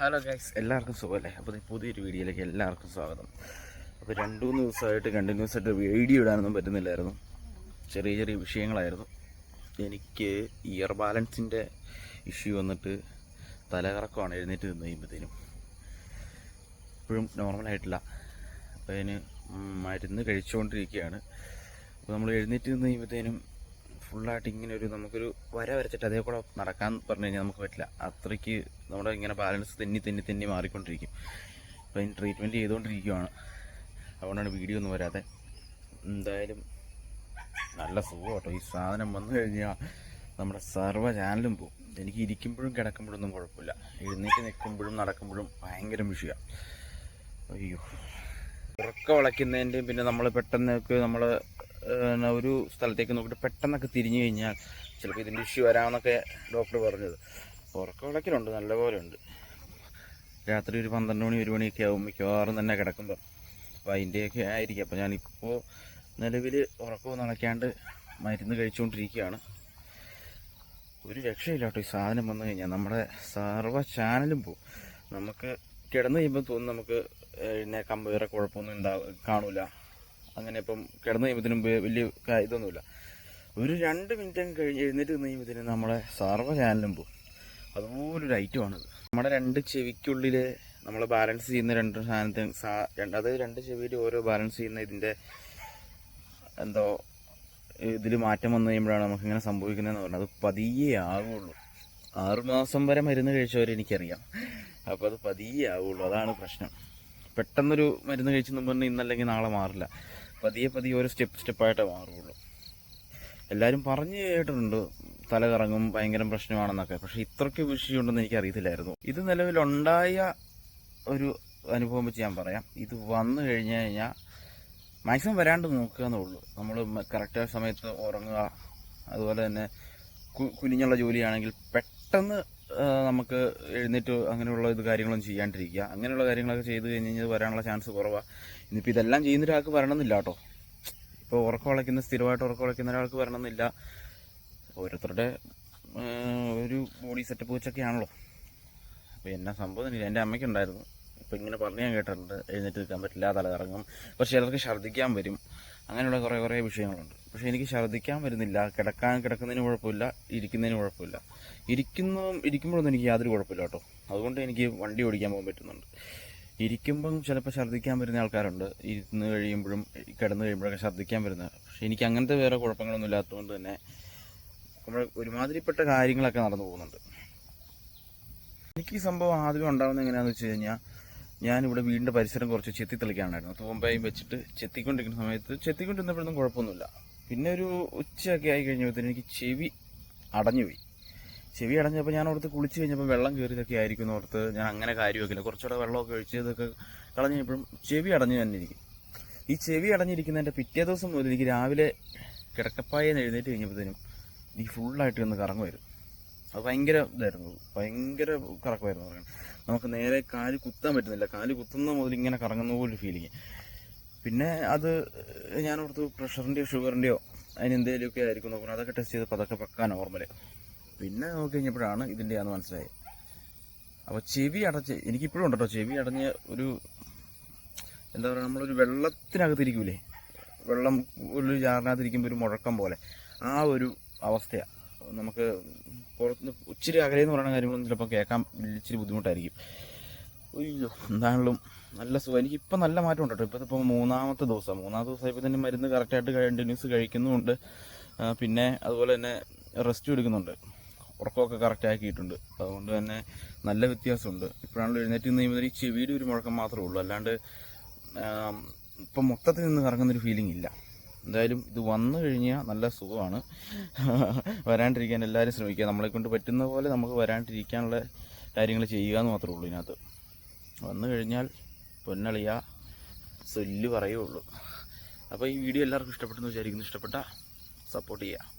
Hello guys, എല്ലാവർക്കും സുഖമല്ലേ? അപ്പോൾ പുതിയൊരു വീഡിയോയിലേക്ക് എല്ലാവർക്കും സ്വാഗതം. അപ്പോൾ 2-3 ദിവസമായിട്ട് കണ്ടിന്യൂസ് ആയിട്ട് വീഡിയോ ഇടാനൊന്നും പറ്റുന്നില്ലായിരുന്നു. ചെറിയ ചെറിയ വിഷയങ്ങളായിരുന്നു. എനിക്ക് ഇയർ ബാലൻസിൻ്റെ ഇഷ്യൂ വന്നിട്ട് തലകറക്കമാണ്. എഴുന്നേറ്റ് നിന്ന് കഴിയുമ്പോഴത്തേനും ഇപ്പോഴും നോർമലായിട്ടില്ല. അപ്പോൾ അതിന് മരുന്ന് കഴിച്ചുകൊണ്ടിരിക്കുകയാണ്. അപ്പോൾ നമ്മൾ എഴുന്നേറ്റ് നിന്ന് കഴിയുമ്പോഴത്തേനും ഫുള്ളായിട്ട് ഇങ്ങനെ നമുക്കൊരു വര വരച്ചിട്ട് അതേ കൂടെ നടക്കാൻ പറഞ്ഞു കഴിഞ്ഞാൽ നമുക്ക് പറ്റില്ല. അത്രയ്ക്ക് നമ്മുടെ ഇങ്ങനെ ബാലൻസ് തെന്നി മാറിക്കൊണ്ടിരിക്കും. അപ്പോൾ അതിന് ട്രീറ്റ്മെൻറ്റ് ചെയ്തുകൊണ്ടിരിക്കുകയാണ്. അതുകൊണ്ടാണ് വീഡിയോ ഒന്നും വരാതെ. എന്തായാലും നല്ല സുഖം കേട്ടോ. ഈ സാധനം വന്നു കഴിഞ്ഞാൽ നമ്മുടെ സർവ്വ ചാനലും പോകും. എനിക്ക് ഇരിക്കുമ്പോഴും കിടക്കുമ്പോഴൊന്നും കുഴപ്പമില്ല. എഴുന്നേറ്റ് നിൽക്കുമ്പോഴും നടക്കുമ്പോഴും ഭയങ്കര വിഷയമാണ്. അയ്യോ, ഉറക്കം വളയ്ക്കുന്നതിൻ്റെയും പിന്നെ നമ്മൾ പെട്ടെന്നൊക്കെ നമ്മൾ ഒരു സ്ഥലത്തേക്ക് നോക്കിയിട്ട് പെട്ടെന്നൊക്കെ തിരിഞ്ഞു കഴിഞ്ഞാൽ ചിലപ്പോൾ ഇതിൻ്റെ ഇഷ്യൂ വരാമെന്നൊക്കെ ഡോക്ടർ പറഞ്ഞത്. ഉറക്കം വിളക്കലുണ്ട്, നല്ലപോലെ ഉണ്ട്. രാത്രി ഒരു 12 മണി 1 മണിയൊക്കെ ആകും മിക്കവാറും തന്നെ കിടക്കുമ്പോൾ. അപ്പോൾ അതിൻ്റെയൊക്കെ ആയിരിക്കും. അപ്പോൾ ഞാനിപ്പോൾ നിലവിൽ ഉറക്കമൊന്നും അണയ്ക്കാണ്ട് മരുന്ന് കഴിച്ചുകൊണ്ടിരിക്കുകയാണ്. ഒരു രക്ഷയില്ല കേട്ടോ. ഈ സാധനം വന്നു കഴിഞ്ഞാൽ നമ്മുടെ സർവ്വ ചാനലും പോകും. നമുക്ക് കിടന്നു കഴിയുമ്പോൾ തോന്നും നമുക്ക് എഴുന്നേക്കാൻ വേറെ കുഴപ്പമൊന്നും കാണൂല. അങ്ങനെ ഇപ്പം കിടന്നു കഴിയുമ്പോഴത്തേനും വലിയ ഇതൊന്നുമില്ല. ഒരു 2 മിനിറ്റ് കഴിഞ്ഞ് എഴുന്നേറ്റ് നിന്ന് കഴിയുമ്പോഴത്തേനും നമ്മളെ സർവ്വ ചാനലും പോകും. അതുപോലൊരു ഐറ്റമാണിത്. നമ്മുടെ 2 ചെവിക്കുള്ളിൽ നമ്മൾ ബാലൻസ് ചെയ്യുന്ന 2 സാധനത്തിന് അതായത് 2 ചെവിയിൽ ഓരോ ബാലൻസ് ചെയ്യുന്ന ഇതിൻ്റെ എന്തോ ഇതിൽ മാറ്റം വന്നു കഴിയുമ്പോഴാണ് നമുക്കിങ്ങനെ സംഭവിക്കുന്നതെന്ന് പറഞ്ഞത്. അത് പതിയെ ആവുള്ളൂ. 6 മാസം വരെ മരുന്ന് കഴിച്ചവരെനിക്കറിയാം. അപ്പോൾ അത് പതിയെ ആവുള്ളൂ. അതാണ് പ്രശ്നം. പെട്ടെന്നൊരു മരുന്ന് കഴിച്ചെന്ന് പറഞ്ഞാൽ ഇന്നല്ലെങ്കിൽ നാളെ മാറില്ല. പതിയെ ഓരോ സ്റ്റെപ്പായിട്ടേ മാറുള്ളൂ. എല്ലാവരും പറഞ്ഞു കേട്ടിട്ടുണ്ട് തല കറങ്ങും, ഭയങ്കര പ്രശ്നമാണെന്നൊക്കെ. പക്ഷെ ഇത്രയ്ക്ക് വിഷയമുണ്ടെന്ന് എനിക്കറിയത്തില്ലായിരുന്നു. ഇത് നിലവിലുണ്ടായ ഒരു അനുഭവം വെച്ച് ഞാൻ പറയാം. ഇത് വന്നു കഴിഞ്ഞു കഴിഞ്ഞാൽ മാക്സിമം വരാണ്ട് നോക്കുക എന്നുള്ളൂ. നമ്മൾ കറക്റ്റ് സമയത്ത് ഉറങ്ങുക. അതുപോലെ തന്നെ കുനിഞ്ഞുള്ള ജോലിയാണെങ്കിൽ പെട്ടെന്ന് നമുക്ക് എഴുന്നേറ്റ് അങ്ങനെയുള്ള കാര്യങ്ങളൊന്നും ചെയ്യാണ്ടിരിക്കുക. അങ്ങനെയുള്ള കാര്യങ്ങളൊക്കെ ചെയ്ത് കഴിഞ്ഞാൽ വരാനുള്ള ചാൻസ് കുറവാണ്. ഇന്നിപ്പോൾ ഇതെല്ലാം ചെയ്യുന്ന ഒരാൾക്ക് വരണമെന്നില്ല കേട്ടോ. ഇപ്പോൾ സ്ഥിരമായിട്ട് ഉറക്കം ഉളയ്ക്കുന്ന ഒരാൾക്ക് വരണമെന്നില്ല. ഓരോരുത്തരുടെ ഒരു ബോഡി സെറ്റപ്പ് വെച്ചൊക്കെയാണല്ലോ. അപ്പോൾ എന്നാ സംഭവം ഇല്ല. എൻ്റെ അമ്മയ്ക്കുണ്ടായിരുന്നു. ഇപ്പോൾ ഇങ്ങനെ പറഞ്ഞ് ഞാൻ കേട്ടിട്ടുണ്ട്. എഴുന്നേറ്റ് നിൽക്കാൻ പറ്റില്ല, തലകറങ്ങും. പക്ഷേ ചിലർക്ക് ഛർദ്ദിക്കാൻ വരും. അങ്ങനെയുള്ള കുറേ വിഷയങ്ങളുണ്ട്. പക്ഷേ എനിക്ക് ഛർദ്ദിക്കാൻ വരുന്നില്ല. കിടക്കുന്നതിന് കുഴപ്പമില്ല, ഇരിക്കുന്നതിന് കുഴപ്പമില്ല. ഇരിക്കുമ്പോഴൊന്നും എനിക്ക് യാതൊരു കുഴപ്പമില്ല കേട്ടോ. അതുകൊണ്ട് എനിക്ക് വണ്ടി ഓടിക്കാൻ പോകാൻ പറ്റുന്നുണ്ട്. ഇരിക്കുമ്പം ചിലപ്പോൾ ഛർദ്ദിക്കാൻ വരുന്ന ആൾക്കാരുണ്ട്. ഇരുന്ന് കഴിയുമ്പോഴും കിടന്നു കഴിയുമ്പോഴൊക്കെ ഛർദ്ദിക്കാൻ വരുന്നത്. പക്ഷേ എനിക്ക് അങ്ങനത്തെ വേറെ കുഴപ്പങ്ങളൊന്നും ഇല്ലാത്തതുകൊണ്ട് തന്നെ നമ്മൾ ഒരുമാതിരിപ്പെട്ട കാര്യങ്ങളൊക്കെ നടന്നു പോകുന്നുണ്ട്. എനിക്ക് ഈ സംഭവം ആദ്യം ഉണ്ടാകുന്നത് എങ്ങനെയാണെന്ന് വെച്ച് കഴിഞ്ഞാൽ, ഞാനിവിടെ വീടിൻ്റെ പരിസരം കുറച്ച് ചെത്തിത്തെളിക്കാനായിരുന്നു. തൂമ്പയും വെച്ചിട്ട് ചെത്തിക്കൊണ്ടിരിക്കുന്ന സമയത്ത് ചെത്തിക്കൊണ്ടിരുന്നപ്പോഴൊന്നും കുഴപ്പമൊന്നുമില്ല. പിന്നെ ഒരു ഉച്ചയൊക്കെ ആയി കഴിഞ്ഞപ്പോഴത്തേന് എനിക്ക് ചെവി അടഞ്ഞുപോയി. ചെവി അടഞ്ഞപ്പോൾ ഞാൻ ഓർത്ത് കുളിച്ച് കഴിഞ്ഞപ്പോൾ വെള്ളം കയറിയതൊക്കെ ആയിരിക്കും ഓർത്ത് ഞാൻ അങ്ങനെ കാര്യമൊക്കെയില്ല. കുറച്ചുകൂടെ വെള്ളമൊക്കെ ഒഴിച്ച് ഇതൊക്കെ കളഞ്ഞു കഴിഞ്ഞപ്പോഴും ചെവി അടഞ്ഞു തന്നെ ഇരിക്കും. ഈ ചെവി അടഞ്ഞിരിക്കുന്നതിൻ്റെ പിറ്റേ ദിവസം മുതൽ എനിക്ക് രാവിലെ കിടക്കപ്പായെന്ന് എഴുന്നേറ്റ് കഴിഞ്ഞപ്പോഴത്തേനും ഈ ഫുള്ളായിട്ട് ഒന്ന് കറങ്ങുമായിരുന്നു. അത് ഭയങ്കര ഭയങ്കര കറക്കമായിരുന്നു പറയുന്നത്. നമുക്ക് നേരെ കാല് കുത്താൻ പറ്റുന്നില്ല. കാല് കുത്തുന്ന മുതൽ ഇങ്ങനെ കറങ്ങുന്ന പോലൊരു ഫീലിങ്. പിന്നെ അത് ഞാൻ ഓർത്ത് പ്രഷറിൻ്റെയോ ഷുഗറിൻ്റെയോ അതിനെന്തെങ്കിലുമൊക്കെ ആയിരിക്കും നോക്കണം. അതൊക്കെ ടെസ്റ്റ് ചെയ്തപ്പോൾ അതൊക്കെ പക്കാ നോർമൽ. പിന്നെ നോക്കി കഴിഞ്ഞപ്പോഴാണ് ഇതിൻ്റെയാന്ന് മനസ്സിലായത്. അപ്പോൾ ചെവി അടച്ച് എനിക്കിപ്പോഴും ഉണ്ട് കേട്ടോ. ചെവി അടഞ്ഞ് ഒരു എന്താ പറയുക, നമ്മളൊരു വെള്ളത്തിനകത്തിരിക്കൂലേ, വെള്ളം ഒരു ജാറിനകത്തിരിക്കുമ്പോൾ ഒരു മുഴക്കം പോലെ ആ ഒരു അവസ്ഥയാണ്. നമുക്ക് പുറത്ത് ഇച്ചിരി അകലെന്ന് പറയുന്ന കാര്യങ്ങളൊന്നും ചിലപ്പോൾ കേൾക്കാൻ ഇച്ചിരി ബുദ്ധിമുട്ടായിരിക്കും. അയ്യോ, എന്താണെങ്കിലും നല്ല സുഖം. എനിക്കിപ്പോൾ നല്ല മാറ്റം ഉണ്ട് കേട്ടോ. ഇപ്പോൾ 3-ാമത്തെ ദിവസമായപ്പോൾ തന്നെ മരുന്ന് കറക്റ്റായിട്ട് കണ്ടിന്യൂസ് കഴിക്കുന്നുമുണ്ട്. പിന്നെ അതുപോലെ തന്നെ റെസ്റ്റ് എടുക്കുന്നുണ്ട്. ഉറക്കമൊക്കെ കറക്റ്റ് ആക്കിയിട്ടുണ്ട്. അതുകൊണ്ട് തന്നെ നല്ല വ്യത്യാസമുണ്ട്. ഇപ്പോഴാണല്ലോ എഴുന്നേറ്റ് നിന്ന് കഴിയുമ്പോൾ ഈ ചെവിയുടെ ഒരു മുഴക്കം മാത്രമേ ഉള്ളൂ. അല്ലാണ്ട് ഇപ്പം മൊത്തത്തിൽ നിന്ന് കറങ്ങുന്നൊരു ഫീലിംഗ് ഇല്ല. എന്തായാലും ഇത് വന്നു കഴിഞ്ഞാൽ നല്ല സുഖമാണ്. വരാണ്ടിരിക്കാൻ എല്ലാവരും ശ്രമിക്കുക. നമ്മളെക്കൊണ്ട് പറ്റുന്ന പോലെ നമുക്ക് വരാണ്ടിരിക്കാനുള്ള കാര്യങ്ങൾ ചെയ്യുക എന്ന് മാത്രമേ ഉള്ളൂ. ഇതിനകത്ത് വന്നു കഴിഞ്ഞാൽ പൊന്നളിയ സൊല്ല് പറയുള്ളൂ. അപ്പോൾ ഈ വീഡിയോ എല്ലാവർക്കും ഇഷ്ടപ്പെട്ടെന്ന് വിചാരിക്കുന്നു. ഇഷ്ടപ്പെട്ടാൽ സപ്പോർട്ട് ചെയ്യുക.